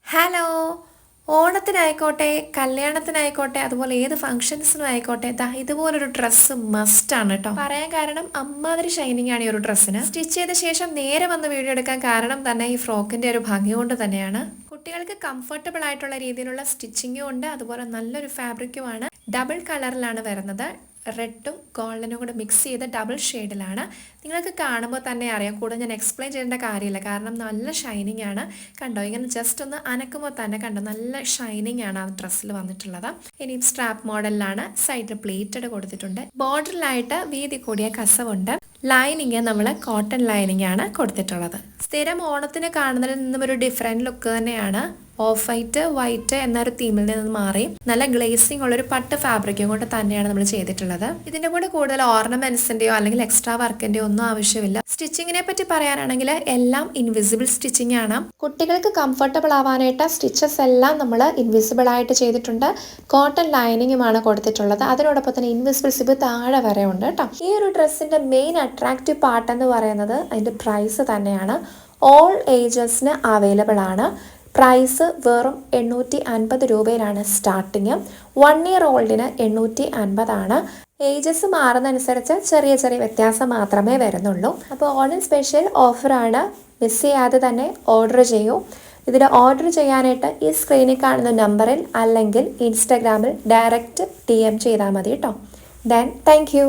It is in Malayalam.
ഹലോ. ഓണത്തിനായിക്കോട്ടെ, കല്യാണത്തിനായിക്കോട്ടെ, അതുപോലെ ഏത് ഫംഗ്ഷൻസിനും ആയിക്കോട്ടെ, ദാ ഇതുപോലൊരു ഡ്രസ്സ് മസ്റ്റാണ് കേട്ടോ. പറയാൻ കാരണം അമ്മാതിരി ഷൈനിങ് ആണ് ഈ ഒരു ഡ്രസ്സിന്. സ്റ്റിച്ച് ചെയ്ത ശേഷം നേരെ വന്ന് വീഡിയോ എടുക്കാൻ കാരണം തന്നെ ഈ ഫ്രോക്കിന്റെ ഒരു ഭംഗി കൊണ്ട് തന്നെയാണ്. കുട്ടികൾക്ക് കംഫർട്ടബിൾ ആയിട്ടുള്ള രീതിയിലുള്ള സ്റ്റിച്ചിങ്ങും ഉണ്ട്, അതുപോലെ നല്ലൊരു ഫാബ്രിക്കുമാണ്. ഡബിൾ കളറിലാണ് വരുന്നത്. റെഡും ഗോൾഡനും കൂടെ മിക്സ് ചെയ്ത് ഡബിൾ ഷെയ്ഡിലാണ്. നിങ്ങൾക്ക് കാണുമ്പോൾ തന്നെ അറിയാം, കൂടുതൽ ഞാൻ എക്സ്പ്ലെയിൻ ചെയ്യേണ്ട കാര്യമില്ല, കാരണം നല്ല ഷൈനിങ് ആണ്. കണ്ടോ, ഇങ്ങനെ ജസ്റ്റ് ഒന്ന് അനക്കുമ്പോൾ തന്നെ കണ്ടോ നല്ല ഷൈനിങ് ആണ് ആ ഡ്രസ്സിൽ വന്നിട്ടുള്ളത്. ഇനി സ്ട്രാപ്പ് മോഡലിലാണ്, സൈഡ് പ്ലേറ്റഡ് കൊടുത്തിട്ടുണ്ട്. ബോർഡറിലായിട്ട് വീതി കൂടിയ കസവുണ്ട്. ലൈനിങ് നമ്മൾ കോട്ടൺ ലൈനിങ് ആണ് കൊടുത്തിട്ടുള്ളത്. സ്ഥിരം ഓണത്തിന് കാണുന്നതിൽ നിന്നും ഒരു ഡിഫറെൻറ്റ് ലുക്ക് തന്നെയാണ്. ഓഫ് വൈറ്റ് എന്നൊരു തീമിൽ നിന്ന് മാറി നല്ല ഗ്ലേസിംഗ് ഉള്ളൊരു പട്ട് ഫാബ്രിക്കും കൊണ്ട് തന്നെയാണ് നമ്മൾ ചെയ്തിട്ടുള്ളത്. ഇതിന്റെ കൂടെ കൂടുതൽ ഓർണമെന്റ്സിന്റെയോ അല്ലെങ്കിൽ എക്സ്ട്രാ വർക്കിന്റെയോ ഒന്നും ആവശ്യമില്ല. സ്റ്റിച്ചിങ്ങിനെ പറ്റി പറയാനാണെങ്കിൽ എല്ലാം ഇൻവിസിബിൾ സ്റ്റിച്ചിങ് ആണ്. കുട്ടികൾക്ക് കംഫർട്ടബിൾ ആവാനായിട്ട് സ്റ്റിച്ചസ് എല്ലാം നമ്മൾ ഇൻവിസിബിൾ ആയിട്ട് ചെയ്തിട്ടുണ്ട്. കോട്ടൺ ലൈനിങ്ങുമാണ് കൊടുത്തിട്ടുള്ളത്. അതിനോടൊപ്പം തന്നെ ഇൻവിസിബിൾ സിബ് താഴെ വരെ ഉണ്ട് കേട്ടോ. ഈ ഒരു ഡ്രസ്സിന്റെ മെയിൻ അട്രാക്റ്റീവ് പാർട്ട് എന്ന് പറയുന്നത് അതിന്റെ പ്രൈസ് തന്നെയാണ്. ഓൾ ഏജസിന് അവൈലബിൾ ആണ്. പ്രൈസ് വെറും 850 രൂപയിലാണ് സ്റ്റാർട്ടിങ്. 1 ഇയർ ഓൾഡിന് 850 ഏജസ് മാറുന്നതനുസരിച്ച് ചെറിയ ചെറിയ വ്യത്യാസം മാത്രമേ വരുന്നുള്ളൂ. അപ്പോൾ ഓണം സ്പെഷ്യൽ ഓഫറാണ്, മിസ് ചെയ്യാതെ തന്നെ ഓർഡർ ചെയ്യൂ. ഇതിൽ ഓർഡർ ചെയ്യാനായിട്ട് ഈ സ്ക്രീനിൽ കാണുന്ന നമ്പറിൽ അല്ലെങ്കിൽ ഇൻസ്റ്റാഗ്രാമിൽ ഡയറക്റ്റ് DM ചെയ്താൽ മതി കേട്ടോ. Thank you.